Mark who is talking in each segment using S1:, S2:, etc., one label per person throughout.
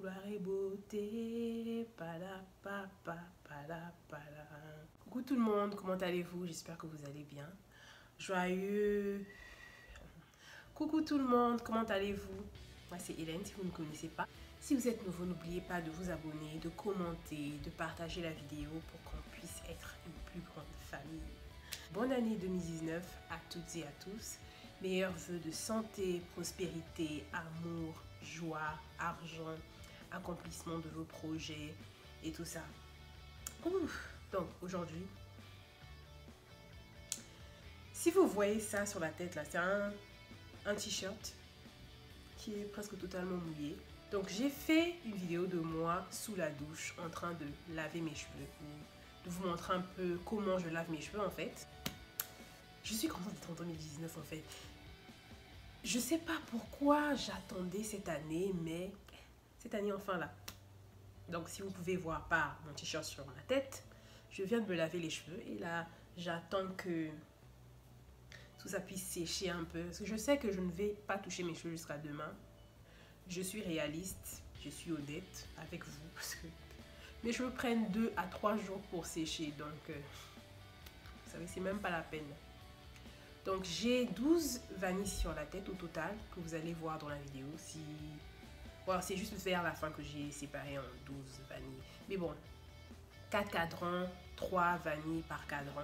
S1: gloire et beauté. Pada. Coucou tout le monde, comment allez-vous? J'espère que vous allez bien. Joyeux. Coucou tout le monde, comment allez-vous? Moi c'est Hélène, si vous ne me connaissez pas. Si vous êtes nouveau, n'oubliez pas de vous abonner, de commenter, de partager la vidéo pour qu'on puisse être une plus grande famille. Bonne année 2019 à toutes et à tous. Meilleurs vœux de santé, prospérité, amour, joie, argent, accomplissement de vos projets et tout ça. Ouf. Donc aujourd'hui, si vous voyez ça sur la tête là, c'est un t-shirt qui est presque totalement mouillé. Donc j'ai fait une vidéo de moi sous la douche en train de laver mes cheveux, ou de vous montrer un peu comment je lave mes cheveux en fait. Je suis contente d'être en 2019 en fait. Je sais pas pourquoi j'attendais cette année, mais cette année enfin là. Donc si vous pouvez voir par mon t-shirt sur ma tête, je viens de me laver les cheveux et là j'attends que tout ça puisse sécher un peu. Parce que je sais que je ne vais pas toucher mes cheveux jusqu'à demain. Je suis réaliste, je suis honnête avec vous parce que mes cheveux prennent 2 à 3 jours pour sécher. Donc vous savez, c'est même pas la peine. Donc j'ai 12 vanilles sur la tête au total que vous allez voir dans la vidéo. Si voilà, c'est juste vers la fin que j'ai séparé en 12 vanilles. Mais bon, 4 cadrans, 3 vanilles par cadran.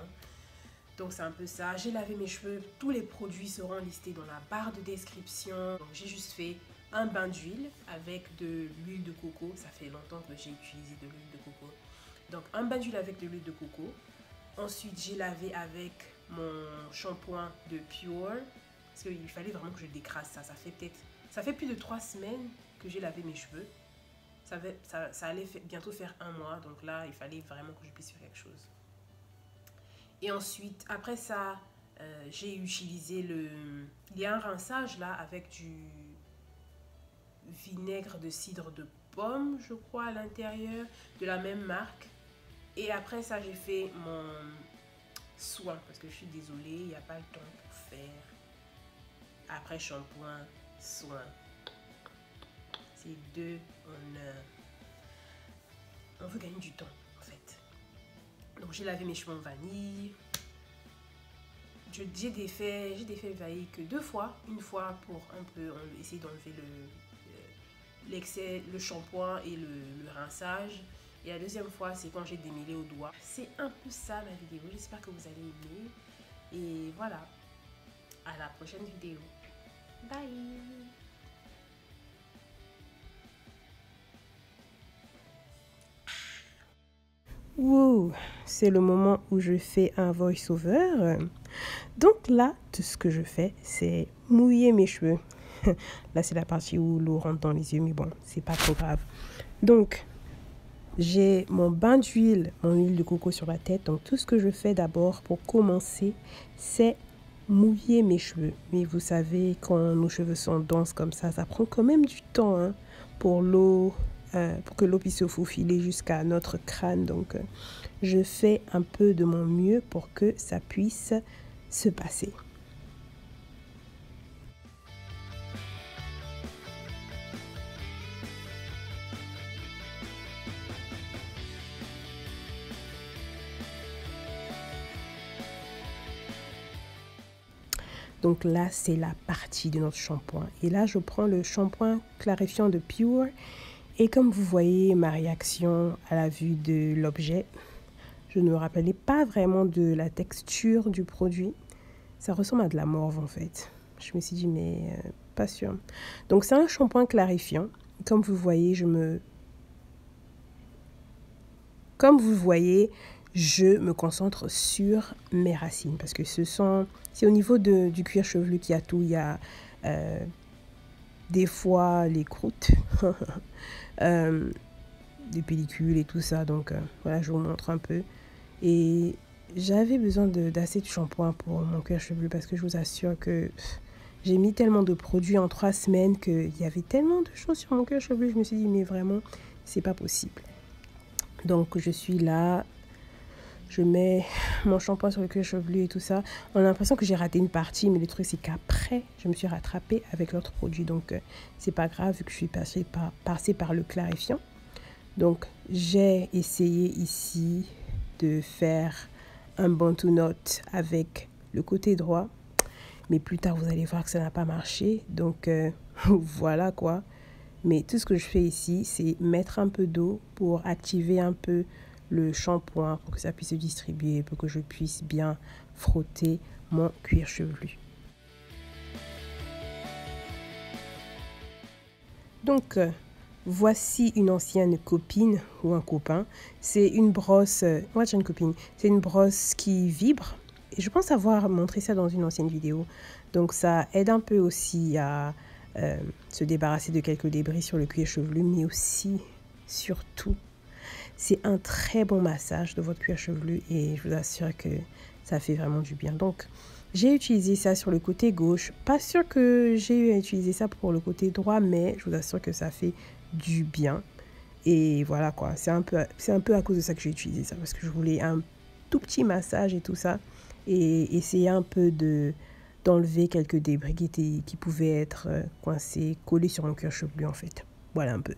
S1: Donc c'est un peu ça. J'ai lavé mes cheveux. Tous les produits seront listés dans la barre de description. Donc j'ai juste fait un bain d'huile avec de l'huile de coco. Ça fait longtemps que j'ai utilisé de l'huile de coco. Donc un bain d'huile avec de l'huile de coco. Ensuite j'ai lavé avec mon shampoing de Pure. Parce qu'il fallait vraiment que je décrase ça. Ça fait plus de 3 semaines que j'ai lavé mes cheveux. Ça allait bientôt faire 1 mois. Donc là, il fallait vraiment que je puisse faire quelque chose. Et ensuite, après ça, j'ai utilisé il y a un rinçage là avec du vinaigre de cidre de pomme, je crois, à l'intérieur, de la même marque. Et après ça, j'ai fait mon soin, parce que je suis désolée, il n'y a pas le temps pour faire après shampoing, soin. C'est 2 en 1. On veut gagner du temps, en fait. Donc, j'ai lavé mes cheveux en vanille. J'ai défait le vanille que 2 fois. Une fois pour un peu essayer d'enlever l'excès, le shampoing et le rinçage. Et la deuxième fois, c'est quand j'ai démêlé au doigt. C'est un peu ça la vidéo. J'espère que vous allez aimer. Et voilà. À la prochaine vidéo. Bye. Wow, c'est le moment où je fais un voice-over. Donc là, tout ce que je fais, c'est mouiller mes cheveux. Là, c'est la partie où l'eau rentre dans les yeux, mais bon, c'est pas trop grave. Donc, j'ai mon bain d'huile, mon huile de coco sur la tête. Donc, tout ce que je fais d'abord pour commencer, c'est mouiller mes cheveux. Mais vous savez, quand nos cheveux sont denses comme ça prend quand même du temps hein, pour que l'eau puisse se faufiler jusqu'à notre crâne. Donc, je fais un peu de mon mieux pour que ça puisse se passer. Donc là, c'est la partie de notre shampoing. Et là, je prends le shampoing clarifiant de Pure. Et comme vous voyez ma réaction à la vue de l'objet, je ne me rappelais pas vraiment de la texture du produit. Ça ressemble à de la morve en fait. Je me suis dit, mais pas sûr. Donc c'est un shampoing clarifiant. Comme vous voyez, je me concentre sur mes racines parce que c'est au niveau du cuir chevelu qu'il y a tout. Il y a des fois les croûtes, des pellicules et tout ça. Donc voilà, je vous montre un peu. Et j'avais besoin d'assez de shampoing pour mon cuir chevelu parce que je vous assure que j'ai mis tellement de produits en 3 semaines qu'il y avait tellement de choses sur mon cuir chevelu. Je me suis dit, mais vraiment, c'est pas possible. Donc je suis là. je mets mon shampoing sur le cuir chevelu et tout ça. On a l'impression que j'ai raté une partie, mais le truc c'est qu'après, je me suis rattrapée avec l'autre produit. Donc, c'est pas grave vu que je suis passée par le clarifiant. Donc, j'ai essayé ici de faire un bantu knot avec le côté droit. Mais plus tard, vous allez voir que ça n'a pas marché. Donc, voilà quoi. Mais tout ce que je fais ici, c'est mettre un peu d'eau pour activer un peu le shampoing pour que ça puisse se distribuer, pour que je puisse bien frotter mon cuir chevelu. Donc, voici une ancienne copine ou un copain. C'est une brosse, moi j'ai une copine, c'est une brosse qui vibre. Et je pense avoir montré ça dans une ancienne vidéo. Donc, ça aide un peu aussi à se débarrasser de quelques débris sur le cuir chevelu, mais aussi, surtout, c'est un très bon massage de votre cuir chevelu et je vous assure que ça fait vraiment du bien. Donc, j'ai utilisé ça sur le côté gauche. Pas sûr que j'ai eu à utiliser ça pour le côté droit, mais je vous assure que ça fait du bien. Et voilà quoi, c'est un peu à cause de ça que j'ai utilisé ça, parce que je voulais un tout petit massage et tout ça, et essayer un peu d'enlever quelques débris qui pouvaient être coincés, collés sur mon cuir chevelu en fait. Voilà un peu.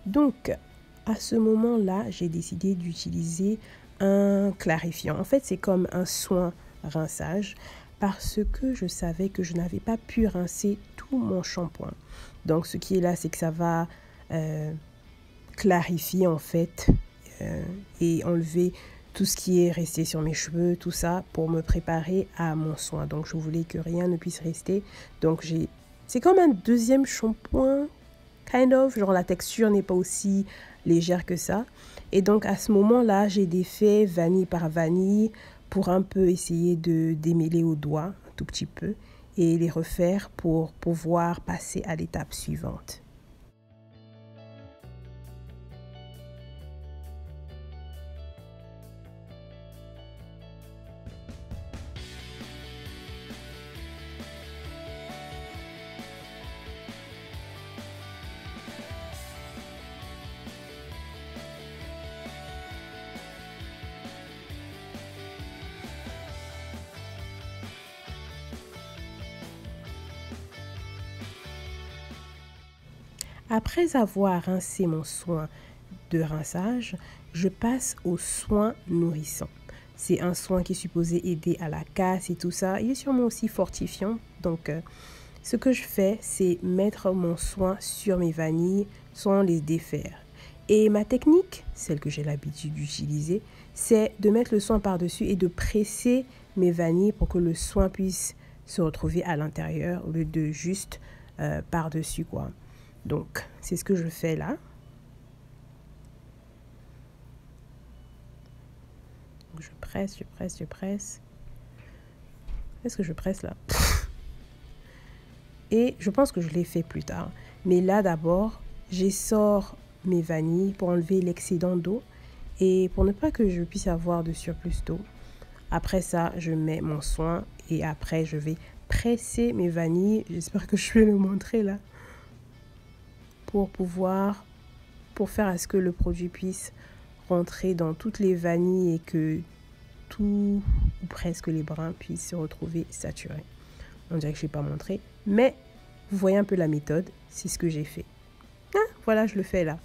S1: Donc, à ce moment-là, j'ai décidé d'utiliser un clarifiant. En fait, c'est comme un soin rinçage parce que je savais que je n'avais pas pu rincer tout mon shampoing. Donc, ce qui est là, c'est que ça va clarifier en fait et enlever tout ce qui est resté sur mes cheveux, tout ça, pour me préparer à mon soin. Donc, je voulais que rien ne puisse rester. Donc, c'est comme un deuxième shampoing. Kind of, genre la texture n'est pas aussi légère que ça. Et donc à ce moment-là, j'ai défait vanille par vanille pour un peu essayer de démêler au doigt, un tout petit peu, et les refaire pour pouvoir passer à l'étape suivante. Après avoir rincé mon soin de rinçage, je passe au soin nourrissant. C'est un soin qui est supposé aider à la casse et tout ça. Il est sûrement aussi fortifiant. Donc, ce que je fais, c'est mettre mon soin sur mes vanilles sans les défaire. Et ma technique, celle que j'ai l'habitude d'utiliser, c'est de mettre le soin par-dessus et de presser mes vanilles pour que le soin puisse se retrouver à l'intérieur au lieu de juste par-dessus quoi. Donc, c'est ce que je fais là. Donc, je presse, je presse, je presse. Est-ce que je presse là? Et je pense que je l'ai fait plus tard. Mais là, d'abord, j'essore mes vanilles pour enlever l'excédent d'eau et pour ne pas que je puisse avoir de surplus d'eau. Après ça, je mets mon soin et après, je vais presser mes vanilles. J'espère que je vais le montrer là. pour faire à ce que le produit puisse rentrer dans toutes les vanilles et que tout ou presque les brins puissent se retrouver saturés. On dirait que je n'ai pas montré, mais vous voyez un peu la méthode, c'est ce que j'ai fait. Voilà, je le fais là.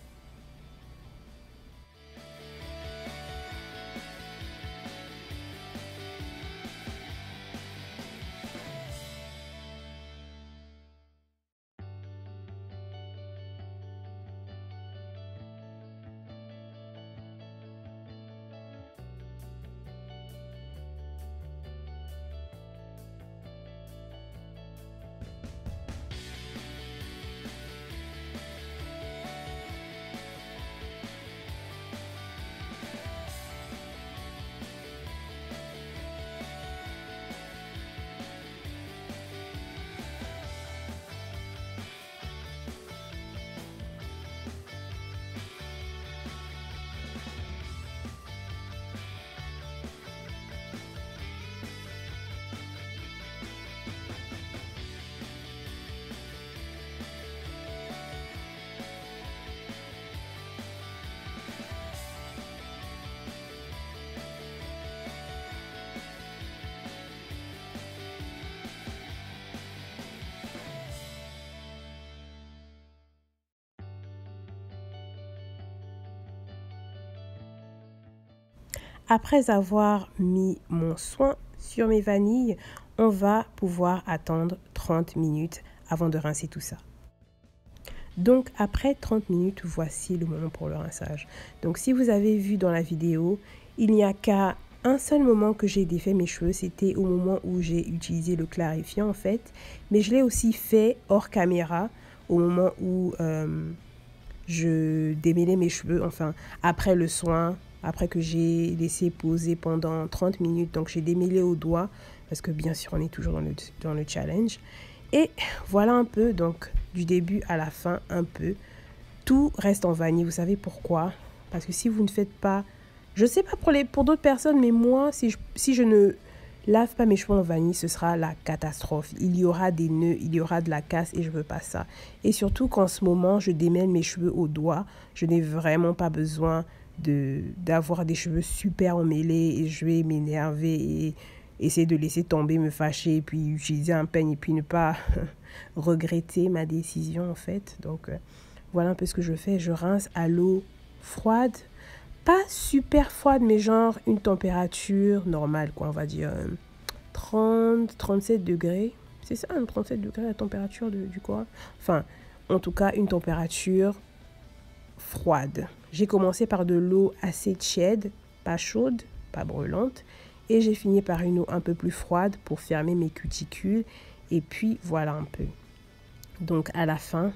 S1: Après avoir mis mon soin sur mes vanilles, on va pouvoir attendre 30 minutes avant de rincer tout ça. Donc après 30 minutes, voici le moment pour le rinçage. Donc si vous avez vu dans la vidéo, il n'y a qu'à un seul moment que j'ai défait mes cheveux, c'était au moment où j'ai utilisé le clarifiant en fait. Mais je l'ai aussi fait hors caméra au moment où je démêlais mes cheveux, enfin après le soin. Après que j'ai laissé poser pendant 30 minutes, donc j'ai démêlé au doigt, parce que bien sûr on est toujours dans le challenge. Et voilà un peu, donc du début à la fin un peu, tout reste en vanille. Vous savez pourquoi? Parce que si vous ne faites pas, je sais pas pour d'autres personnes, mais moi, si je ne lave pas mes cheveux en vanille, ce sera la catastrophe. Il y aura des nœuds, il y aura de la casse et je veux pas ça. Et surtout qu'en ce moment, je démêle mes cheveux au doigt, je n'ai vraiment pas besoin d'avoir des cheveux super emmêlés et je vais m'énerver et essayer de laisser tomber, me fâcher et puis utiliser un peigne et puis ne pas regretter ma décision en fait. Donc voilà un peu ce que je fais. Je rince à l'eau froide, pas super froide mais genre une température normale quoi, on va dire 37 degrés. C'est ça, 37 degrés la température du corps. Enfin, en tout cas une température froide. J'ai commencé par de l'eau assez tiède, pas chaude, pas brûlante. Et j'ai fini par une eau un peu plus froide pour fermer mes cuticules. Et puis voilà un peu. Donc à la fin,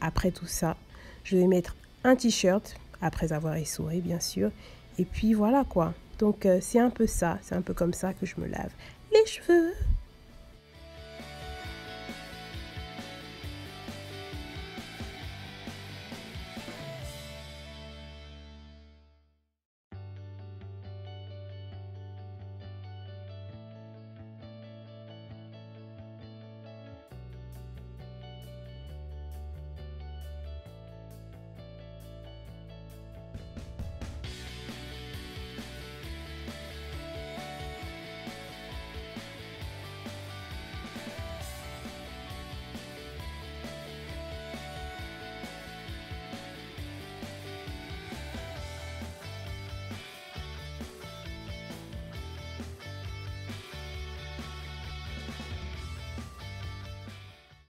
S1: après tout ça, je vais mettre un t-shirt, après avoir essoré bien sûr. Et puis voilà quoi. Donc c'est un peu ça, c'est un peu comme ça que je me lave les cheveux.